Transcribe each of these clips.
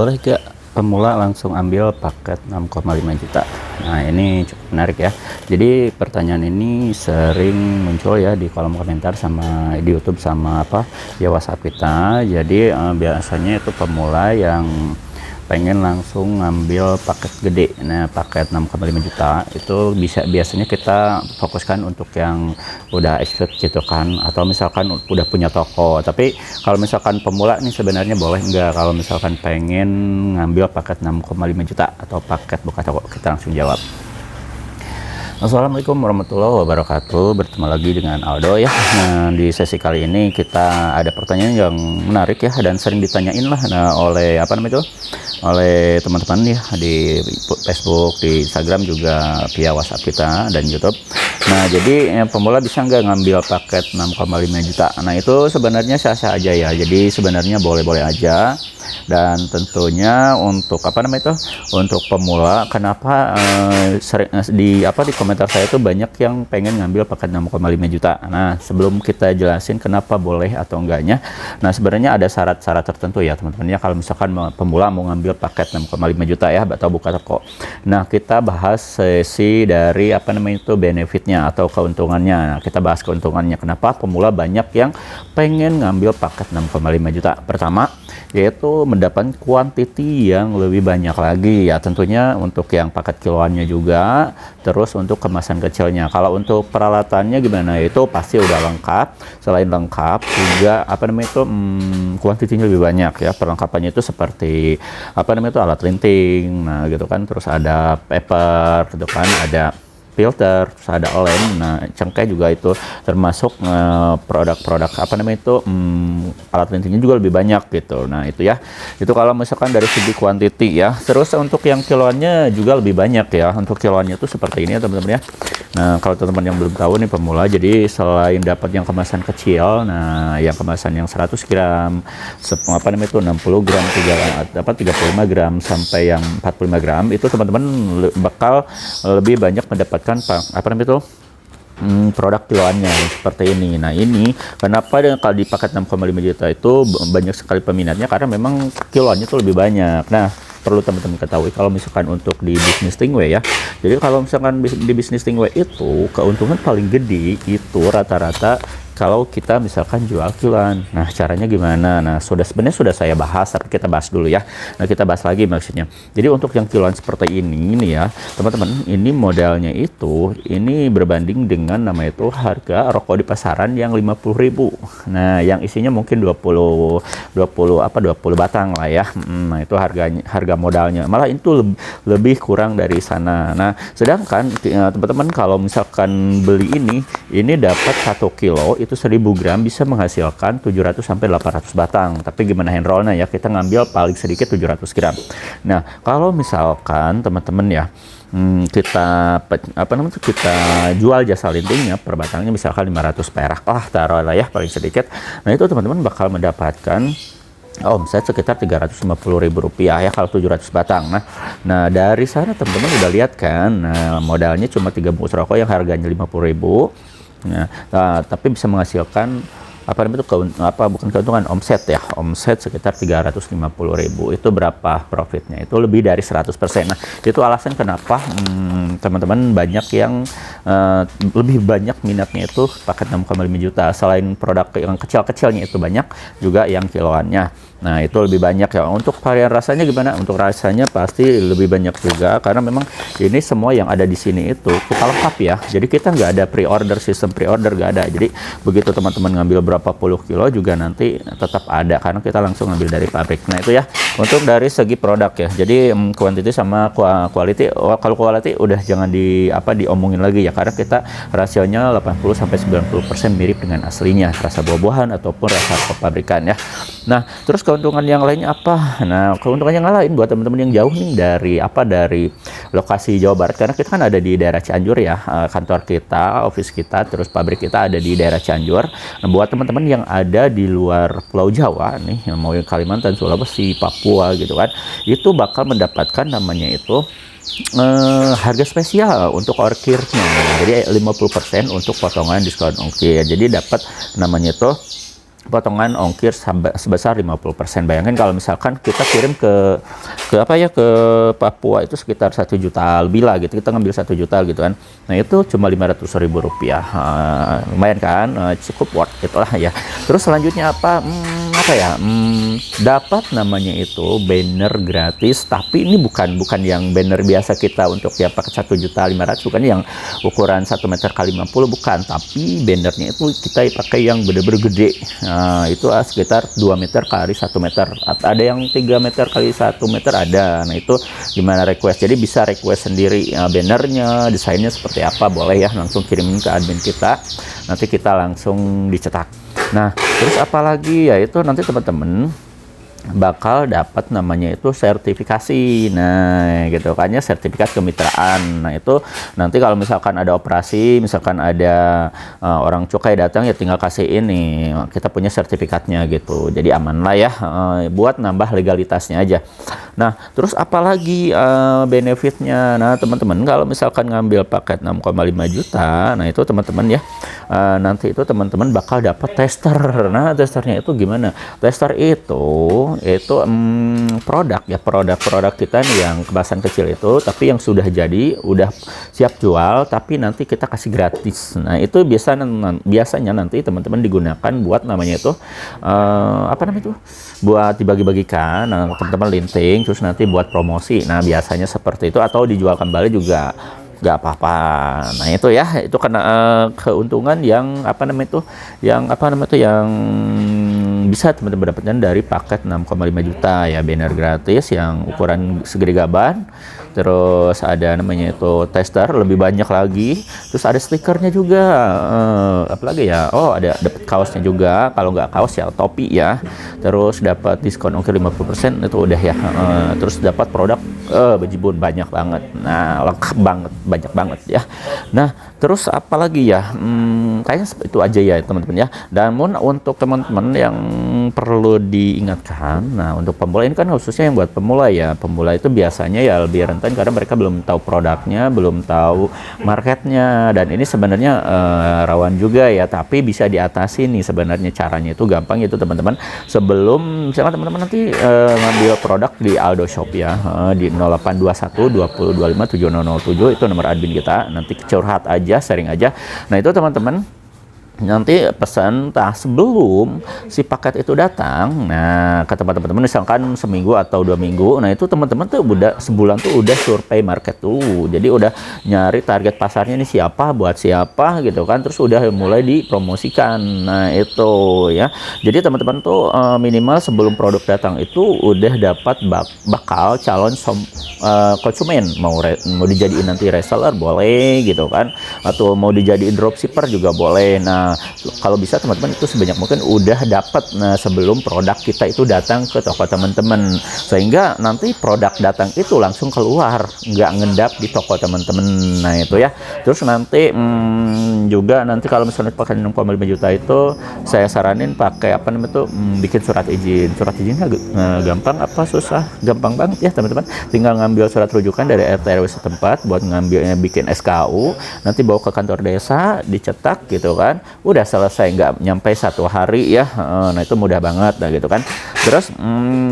Boleh gak pemula langsung ambil paket 6,5 juta? Nah, ini cukup menarik ya. Jadi pertanyaan ini sering muncul ya di kolom komentar sama di YouTube sama ya WhatsApp kita. Jadi biasanya itu pemula yang pengen langsung ngambil paket gede. Nah, paket 6,5 juta itu biasanya kita fokuskan untuk yang udah expert gitu kan, atau misalkan udah punya toko. Tapi kalau misalkan pemula nih sebenarnya boleh nggak kalau misalkan pengen ngambil paket 6,5 juta atau paket buka toko? Kita langsung jawab. Assalamualaikum warahmatullahi wabarakatuh. Bertemu lagi dengan Aldo ya. Nah, di sesi kali ini kita ada pertanyaan yang menarik ya, dan sering ditanyain lah oleh oleh teman-teman ya di Facebook, di Instagram, juga via WhatsApp kita dan YouTube. Nah, jadi pemula bisa nggak ngambil paket 6,5 juta? Nah, itu sebenarnya sah-sah aja ya. Jadi sebenarnya boleh-boleh aja. Dan tentunya untuk untuk pemula, kenapa di komentar saya itu banyak yang pengen ngambil paket 6,5 juta. Nah, sebelum kita jelasin kenapa boleh atau enggaknya, nah sebenarnya ada syarat-syarat tertentu ya teman-teman ya, kalau misalkan pemula mau ngambil paket 6,5 juta ya atau buka toko. Nah, kita bahas sesi dari benefitnya atau keuntungannya. Nah, kita bahas keuntungannya, kenapa pemula banyak yang pengen ngambil paket 6,5 juta. Pertama, yaitu mendapat kuantiti yang lebih banyak lagi ya, tentunya untuk yang paket kiloannya juga, terus untuk kemasan kecilnya. Kalau untuk peralatannya gimana, itu pasti udah lengkap. Selain lengkap juga kuantitinya lebih banyak ya. Perlengkapannya itu seperti alat linting, nah gitu kan, terus ada paper gitu kan, ada filter, terus ada lem. Nah, cengkeh juga itu termasuk produk-produk alat lintingnya juga lebih banyak gitu. Nah, itu ya, itu kalau misalkan dari segi kuantiti ya. Terus untuk yang kiloannya juga lebih banyak ya. Untuk kiloannya itu seperti ini ya teman-teman ya. Nah, kalau teman-teman yang belum tahu nih pemula, jadi selain dapat yang kemasan kecil, nah yang kemasan yang 100 gram, 60 gram, 35 gram sampai yang 45 gram, itu teman-teman bakal lebih banyak mendapatkan produk kiloannya seperti ini. Nah, ini kenapa kalau di paket 6,5 juta itu banyak sekali peminatnya, karena memang kiloannya itu lebih banyak. Nah, perlu teman-teman ketahui kalau misalkan untuk di bisnis Stingway ya, jadi kalau misalkan di bisnis Stingway itu keuntungan paling gede itu rata-rata kalau kita misalkan jual kiloan. Nah, caranya gimana? Nah, sebenarnya sudah saya bahas, tapi kita bahas dulu ya. Nah, kita bahas lagi maksudnya. Jadi untuk yang kiloan seperti ini nih ya, teman-teman, ini modalnya itu ini berbanding dengan harga rokok di pasaran yang 50.000. Nah, yang isinya mungkin 20 batang lah ya. Nah, itu harga modalnya. Malah itu lebih kurang dari sana. Nah, sedangkan teman-teman kalau misalkan beli ini dapat 1 kilo itu 1000 gram bisa menghasilkan 700 sampai 800 batang. Tapi gimana hand rollnya ya, kita ngambil paling sedikit 700 gram. Nah, kalau misalkan teman-teman ya kita jual jasa lintingnya per batangnya misalkan 500 perak lah, taruhlah ya paling sedikit. Nah, itu teman-teman bakal mendapatkan omset sekitar Rp350.000 ya kalau 700 batang. Nah, dari sana teman-teman udah lihat kan, modalnya cuma 3 bungkus rokok yang harganya 50.000. Nah, tapi bisa menghasilkan bukan keuntungan, omset ya, omset sekitar 350.000. Itu berapa profitnya? Itu lebih dari 100%. Nah, itu alasan kenapa teman-teman banyak yang lebih banyak minatnya itu paket 6,5 juta. Selain produk yang kecil-kecilnya itu banyak, juga yang kiloannya. Nah, itu lebih banyak ya. Untuk varian rasanya gimana? Untuk rasanya pasti lebih banyak juga, karena memang ini semua yang ada di sini itu kita lengkap ya. Jadi kita nggak ada pre-order, sistem pre-order nggak ada. Jadi begitu teman-teman ngambil berapa puluh kilo juga nanti tetap ada, karena kita langsung ngambil dari pabrik. Nah, itu ya untuk dari segi produk ya. Jadi quantity sama quality. Kalau quality udah jangan diomongin lagi ya, karena kita rasionya 80 sampai 90% mirip dengan aslinya, rasa buah-buahan ataupun rasa pabrikan ya. Nah, terus keuntungan yang lainnya apa? Nah, keuntungan yang lain buat teman-teman yang jauh nih dari lokasi Jawa Barat, karena kita kan ada di daerah Cianjur ya, kantor kita, office kita, terus pabrik kita ada di daerah Cianjur. Nah, buat teman-teman yang ada di luar Pulau Jawa nih, yang mau Kalimantan, Sulawesi, Papua gitu kan, itu bakal mendapatkan harga spesial untuk ongkirnya. Jadi 50% untuk potongan diskon ongkir. Jadi dapat potongan ongkir sebesar 50%. Bayangkan kalau misalkan kita kirim ke apa ya, ke Papua itu sekitar 1 juta lebih lah gitu, kita ngambil 1 juta gitu kan. Nah itu cuma 500.000 rupiah, lumayan kan, cukup worth it lah ya. Terus selanjutnya apa ya, dapat namanya itu banner gratis, tapi ini bukan yang banner biasa kita untuk ya pakai 1.500.000, bukan yang ukuran 1 meter kali 50, bukan, tapi bannernya itu kita pakai yang bener-bener gede. Nah itu sekitar 2 meter kali 1 meter, ada yang 3 meter kali 1 meter ada. Nah itu gimana request, jadi bisa request sendiri bannernya, desainnya seperti apa, boleh ya, langsung kirimin ke admin kita, nanti kita langsung dicetak. Nah terus apalagi ya, itu nanti teman-teman bakal dapat namanya itu sertifikasi. Nah gitu kan ya, sertifikat kemitraan. Nah itu nanti kalau misalkan ada operasi, misalkan ada orang cukai datang, ya tinggal kasih ini, kita punya sertifikatnya gitu, jadi aman lah ya, buat nambah legalitasnya aja. Nah terus apalagi benefitnya, nah teman-teman kalau misalkan ngambil paket 6,5 juta, nah itu teman-teman ya, nanti itu teman-teman bakal dapat tester. Nah testernya itu gimana? Tester itu produk ya, produk kita nih yang kemasan kecil itu, tapi yang sudah jadi, udah siap jual, tapi nanti kita kasih gratis. Nah itu biasanya nanti teman-teman digunakan buat namanya itu apa namanya itu, buat dibagi-bagikan. Nah teman-teman linting terus nanti buat promosi. Nah biasanya seperti itu, atau dijual kembali juga nggak apa-apa. Nah itu ya, itu karena keuntungan yang yang bisa teman-teman dapatkan dari paket 6,5 juta ya, banner gratis yang ukuran segede gaban, terus ada namanya itu tester lebih banyak lagi, terus ada stikernya juga, apalagi ya, oh ada dapat kaosnya juga, kalau nggak kaos ya topi ya, terus dapat diskon ongkir 50%, itu udah ya, terus dapat produk bejibun banyak banget. Nah lengkap banget, banyak banget ya. Nah terus apalagi ya, kayaknya itu aja ya teman-teman ya. Namun untuk teman-teman yang perlu diingatkan, nah untuk pemula ini kan khususnya yang buat pemula ya, pemula itu biasanya ya lebih rentan karena mereka belum tahu produknya, belum tahu marketnya, dan ini sebenarnya rawan juga ya, tapi bisa diatasi nih sebenarnya. Caranya itu gampang itu teman-teman, sebelum misalkan teman-teman nanti ngambil produk di Aldo Shop ya, di 0821 2025 7007 itu nomor admin kita, nanti curhat aja, sharing aja. Nah itu teman-teman nanti pesan sebelum si paket itu datang. Nah ke teman-teman misalkan seminggu atau 2 minggu, nah itu teman-teman tuh udah sebulan tuh udah survei market tuh, jadi udah nyari target pasarnya ini siapa, buat siapa gitu kan, terus udah mulai dipromosikan. Nah itu ya, jadi teman-teman tuh minimal sebelum produk datang itu udah dapat bakal calon konsumen, mau dijadiin nanti reseller boleh gitu kan, atau mau dijadiin dropshipper juga boleh. Nah kalau bisa teman-teman itu sebanyak mungkin udah dapat sebelum produk kita itu datang ke toko teman-teman, sehingga nanti produk datang itu langsung keluar, nggak ngendap di toko teman-teman. Nah itu ya. Terus nanti juga nanti kalau misalnya pakai 6,5 juta itu, saya saranin pakai apa namanya tuh, bikin surat izin. Surat izinnya gampang apa susah? Gampang banget ya teman-teman, tinggal ngambil surat rujukan dari RT RW setempat buat ngambilnya, bikin SKU, nanti bawa ke kantor desa, dicetak gitu kan, udah selesai, nggak nyampe 1 hari ya. Nah itu mudah banget lah gitu kan. Terus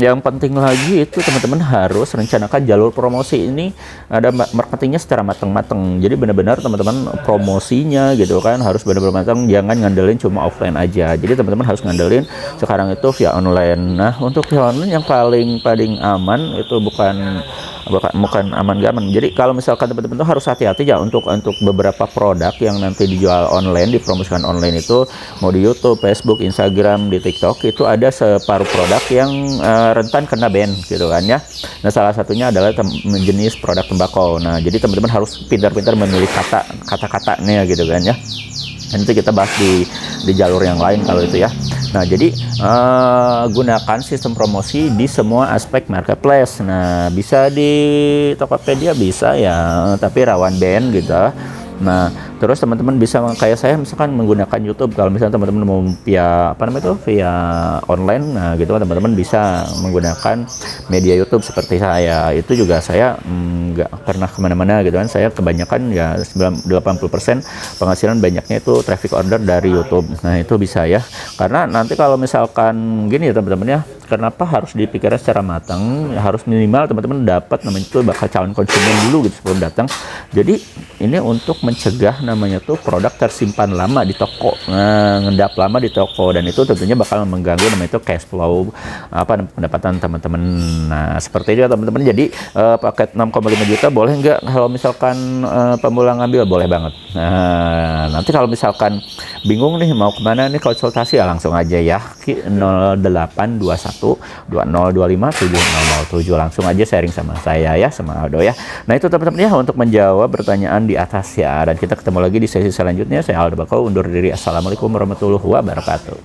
yang penting lagi itu teman-teman harus rencanakan jalur promosi ini, ada marketingnya secara matang-matang. Jadi benar-benar teman-teman promosinya gitu kan harus benar-benar matang, jangan ngandelin cuma offline aja. Jadi teman-teman harus ngandelin sekarang itu via online. Nah untuk via online yang paling aman itu bukan aman gak aman. Jadi kalau misalkan teman-teman tuh harus hati-hati ya untuk beberapa produk yang nanti dijual online, dipromosikan online itu, mau di YouTube, Facebook, Instagram, di TikTok, itu ada separuh produk yang rentan kena ban gitu kan ya. Nah salah satunya adalah jenis produk tembakau. Nah jadi teman-teman harus pintar-pintar memilih kata-katanya gitu kan ya. Nanti kita bahas di jalur yang lain kalau itu ya. Nah jadi gunakan sistem promosi di semua aspek marketplace. Nah bisa di Tokopedia bisa ya, tapi rawan ban gitu. Nah Terus teman-teman bisa kayak saya misalkan menggunakan YouTube. Kalau misalnya teman-teman mau via apa namanya itu via online, nah gitu teman-teman bisa menggunakan media YouTube seperti saya. Itu juga saya nggak pernah kemana-mana gitu kan. Saya kebanyakan ya 80% penghasilan banyaknya itu traffic order dari YouTube. Nah itu bisa ya. Karena nanti kalau misalkan gini ya teman-teman ya, kenapa harus dipikirkan secara matang, harus minimal teman-teman dapat namanya itu bakal calon konsumen dulu gitu sebelum datang. Jadi ini untuk mencegah namanya tuh produk tersimpan lama di toko, ngendap lama di toko, dan itu tentunya bakal mengganggu namanya itu cash flow apa pendapatan teman-teman. Nah seperti itu ya teman-teman. Jadi paket 6,5 juta boleh nggak kalau misalkan pemula ngambil? Boleh banget. Nah nanti kalau misalkan bingung nih mau kemana nih konsultasi, ya langsung aja ya 0821 2025 7007, langsung aja sharing sama saya ya, sama Aldo ya. Nah itu teman-teman ya untuk menjawab pertanyaan di atas ya, dan kita ketemu lagi di sesi selanjutnya. Saya Aldo Bakau undur diri. Assalamualaikum warahmatullahi wabarakatuh.